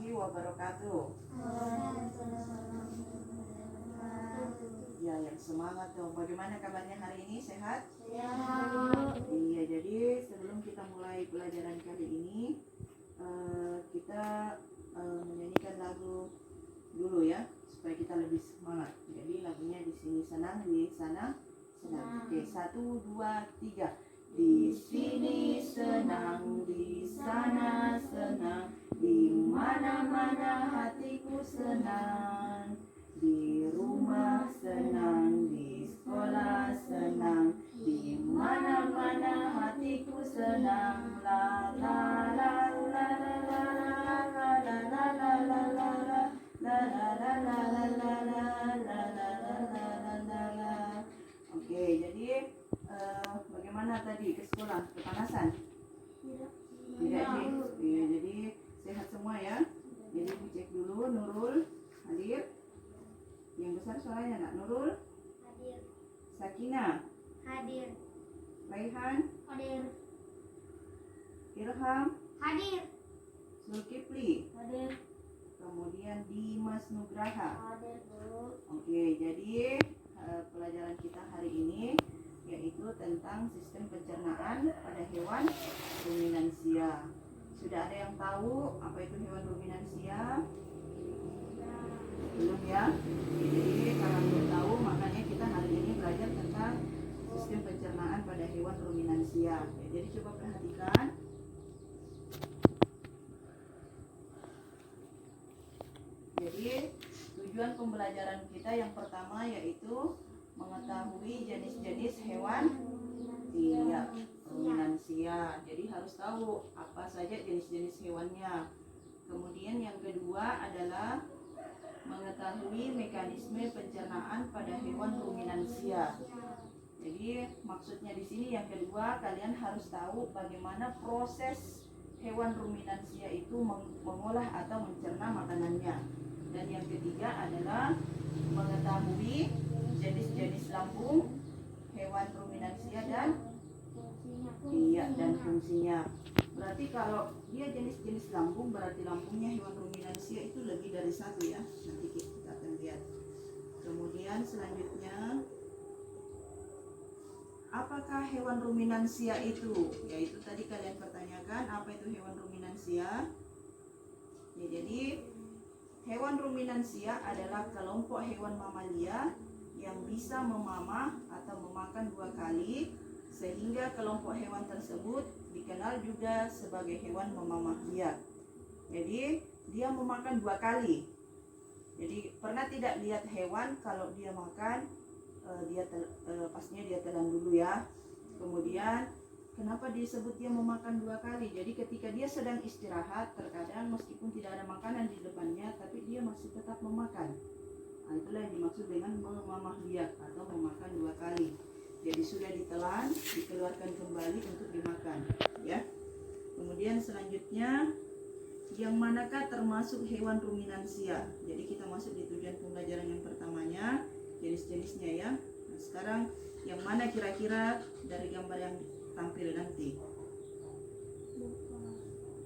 warahmatullahi wabarakatuh. Ya, yang semangat dong. Bagaimana kabarnya hari ini? Sehat? Iya, jadi sebelum kita mulai pelajaran kali ini, kita menyanyikan lagu dulu ya, supaya kita lebih semangat. Jadi lagunya di sini senang, di sana senang. Oke, 1, 2, 3. Di sini senang, di sana senang, di mana-mana hatiku senang. Di rumah senang, di sekolah senang, di mana-mana hatiku senang. La la la la la la la la la la la la la la la la la la. Oke, jadi bagaimana tadi ke sekolah? Kepanasan? Tidak sih. Iya, jadi sehat semua ya. Jadi dicek dulu. Nurul hadir. Yang besar suaranya nak. Nurul Hadir. Sakinah Hadir. Raihan Hadir. Ilham Hadir. Zulkifli, Hadir. kemudian Dimas Nugraha. Hadir, Bu. Oke, jadi pelajaran kita hari ini yaitu tentang sistem pencernaan pada hewan ruminansia. Sudah ada yang tahu apa itu hewan ruminansia? Belum ya? Jadi kalau belum tahu, makanya kita hari ini belajar tentang sistem pencernaan pada hewan ruminansia. Ya, jadi coba perhatikan. Jadi tujuan pembelajaran kita yang pertama yaitu mengetahui jenis-jenis hewan ruminansia. Jadi harus tahu apa saja jenis-jenis hewannya. Kemudian yang kedua adalah mengetahui mekanisme pencernaan pada hewan ruminansia. Jadi maksudnya di sini yang kedua, kalian harus tahu bagaimana proses hewan ruminansia itu mengolah atau mencerna makanannya. Dan yang ketiga adalah mengetahui jenis-jenis lambung hewan ruminansia dan fungsinya. Berarti kalau dia jenis-jenis lambung, berarti lambungnya hewan ruminansia itu lebih dari satu ya. Nanti kita akan lihat. Kemudian selanjutnya, apakah hewan ruminansia itu? Yaitu tadi kalian pertanyakan, apa itu hewan ruminansia? Ya, jadi hewan ruminansia adalah kelompok hewan mamalia yang bisa memamah atau memakan 2 kali, sehingga kelompok hewan tersebut dikenal juga sebagai hewan memamah biak. Jadi dia memakan 2 kali. Jadi pernah tidak lihat hewan kalau dia makan pastinya dia telan dulu ya. Kemudian kenapa disebut dia memakan 2 kali? Jadi ketika dia sedang istirahat, terkadang meskipun tidak ada makanan di depannya, tapi dia masih tetap memakan. Nah, itulah yang dimaksud dengan memamah biak atau memakan 2 kali. Jadi sudah ditelan, dikeluarkan kembali untuk dimakan, ya. Kemudian selanjutnya, yang manakah termasuk hewan ruminansia? Jadi kita masuk di tujuan pembelajaran yang pertamanya, jenis-jenisnya ya. Nah, sekarang yang mana kira-kira dari gambar yang tampil nanti?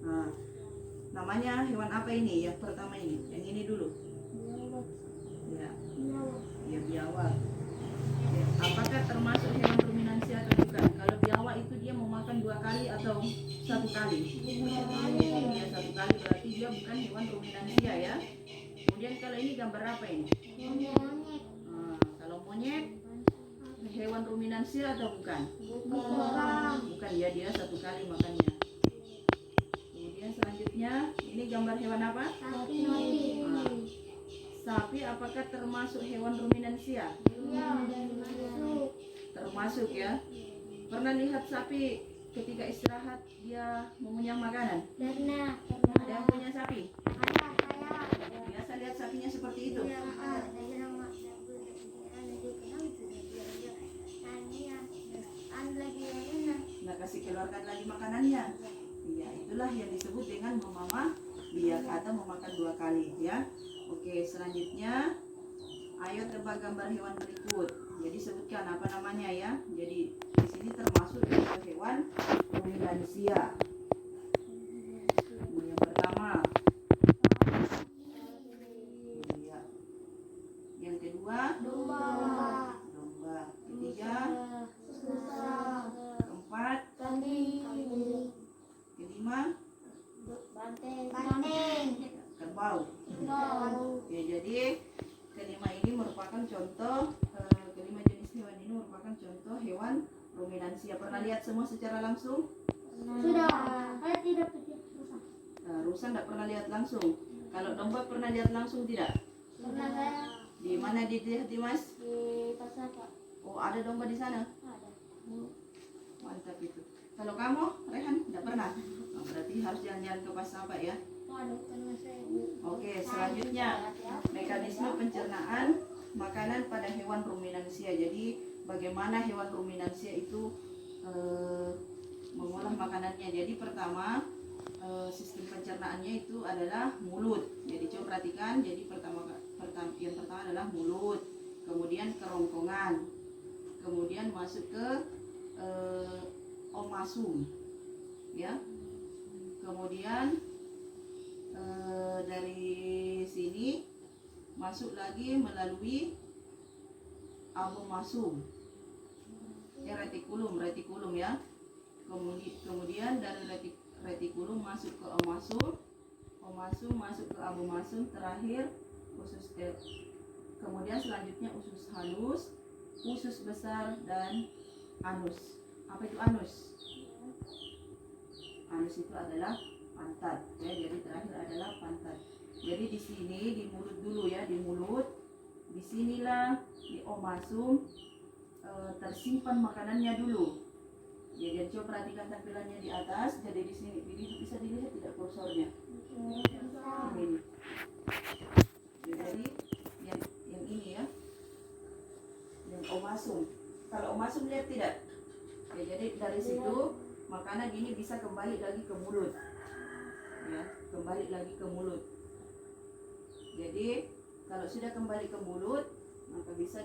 Nah, namanya hewan apa ini? Yang pertama ini, yang ini dulu. Ya, biawak. Ya, apakah termasuk hewan ruminansia atau bukan? Kalau biawak itu dia memakan 2 kali atau 1 kali? Ya, 1 kali, berarti dia bukan hewan ruminansia ya. Kemudian kalau ini gambar apa ini? Nah, kalau monyet hewan ruminansia atau bukan? Bukan ya, dia 1 kali makannya. Kemudian selanjutnya ini gambar hewan apa? Sapi apakah termasuk hewan ruminansia? Termasuk ya. Pernah lihat sapi ketika istirahat dia mengunyah makanan? Pernah. Ada yang punya sapi? Biasa lihat sapinya seperti itu? Nah, kasih keluarkan lagi makanannya. Iya, itulah yang disebut dengan memamah biak atau memakan 2 kali ya. Oke, selanjutnya ayo tebak gambar hewan berikut. Jadi sebutkan apa namanya ya. Jadi di sini termasuk hewan ruminansia. Yang pertama kelima Banteng. Banteng. kerbau. Kerbau. Ya, jadi kelima ini merupakan contoh kelima jenis hewan ini merupakan contoh hewan ruminansia. Pernah lihat semua secara langsung? Sudah. Saya tidak punya rusak. Rusa tidak pernah lihat langsung. Kalau domba pernah lihat langsung tidak? Pernah saya Di mana dilihat Mas? di pasar Pak. Oh, ada domba di sana. Ada. Mantap itu. Kalau kamu, Rehan, tidak pernah. Oh, berarti harus jalan-jalan ke pasar Pak ya. Ada pernah saya. Oke, selanjutnya mekanisme pencernaan makanan pada hewan ruminansia. Jadi bagaimana hewan ruminansia itu mengolah makanannya. Jadi pertama sistem pencernaannya itu adalah mulut. Jadi coba perhatikan. Jadi yang pertama adalah mulut, kemudian kerongkongan, kemudian masuk ke omasum, ya. Kemudian dari sini masuk lagi melalui abomasum, retikulum ya. Kemudian dari retikulum masuk ke omasum masuk ke abomasum, terakhir usus kemudian selanjutnya usus halus, usus besar, dan anus. Apa itu anus? Anus itu adalah pantat ya. Jadi terakhir adalah pantat. Jadi di sini di mulut dulu ya, di mulut. Disinilah di omasum tersimpan makanannya dulu. Ya, jadi coba perhatikan tampilannya di atas. Jadi di sini bisa dilihat tidak kursornya? Ini. Jadi yang ini ya, yang omasum. Kalau omasum lihat tidak? Ya, jadi dari situ makanan ini bisa kembali lagi ke mulut. Ya, kembali lagi ke mulut. Jadi kalau sudah kembali ke mulut, maka bisa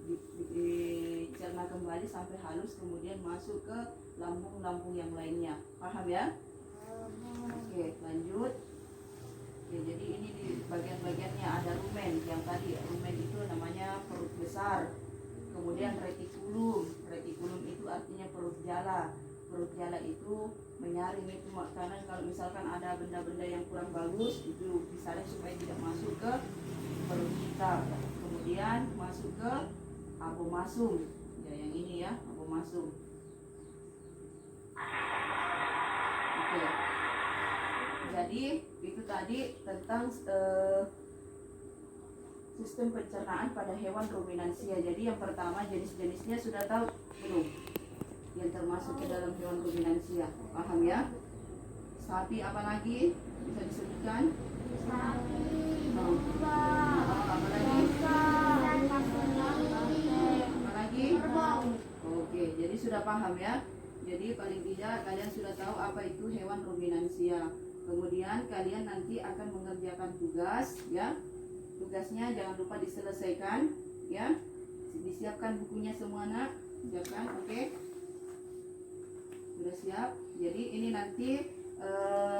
dicerna kembali sampai halus, kemudian masuk ke lambung-lambung yang lainnya. Paham ya? Oke, lanjut. Oke, jadi ini di bagian-bagiannya ada rumen. Yang tadi rumen itu namanya perut besar. Kemudian retikulum. Retikulum itu artinya perut jala. Perut jala itu menyaring itu makanan. Kalau misalkan ada benda-benda yang kurang bagus, itu disaring supaya tidak masuk ke perut kita. Kemudian masuk ke abomasum. Ya, yang ini ya, abomasum. Oke. Jadi itu tadi tentang sistem pencernaan pada hewan ruminansia. Jadi yang pertama jenis-jenisnya sudah tahu belum? Yang termasuk ke dalam hewan ruminansia. Paham ya? Sapi apa lagi? Bisa disebutkan? Sapi. Apa lagi? Apa lagi? Oke, jadi sudah paham ya? Jadi paling tidak kalian sudah tahu apa itu hewan ruminansia. Kemudian kalian nanti akan mengerjakan tugas ya. Tugasnya jangan lupa diselesaikan ya. Disiapkan bukunya semua nak. Siapkan, oke. Sudah siap. Jadi ini nanti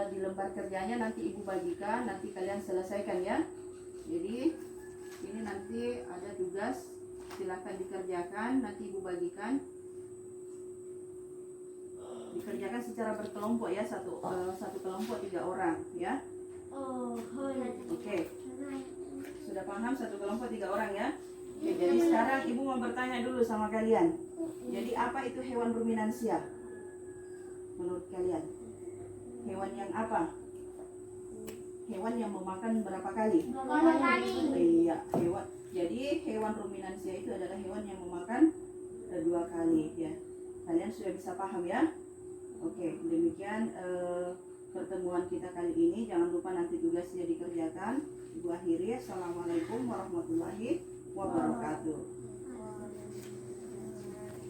di lembar kerjanya nanti ibu bagikan, nanti kalian selesaikan ya. Jadi ini nanti ada tugas, silakan dikerjakan, nanti ibu bagikan. Dikerjakan secara berkelompok ya, satu kelompok 3 orang ya. Oke. Sudah paham, satu kelompok 3 orang ya. Oke, jadi sekarang ibu mau bertanya dulu sama kalian. Jadi apa itu hewan ruminansia? Menurut kalian? Hewan yang apa? Hewan yang memakan berapa kali? 2 kali. Iya, hewan. Jadi hewan ruminansia itu adalah hewan yang memakan 2 kali ya. Kalian sudah bisa paham ya? Oke, demikian pertemuan kita kali ini. Jangan lupa nanti tugasnya dikerjakan. Ibu akhiri. Assalamualaikum warahmatullahi wabarakatuh.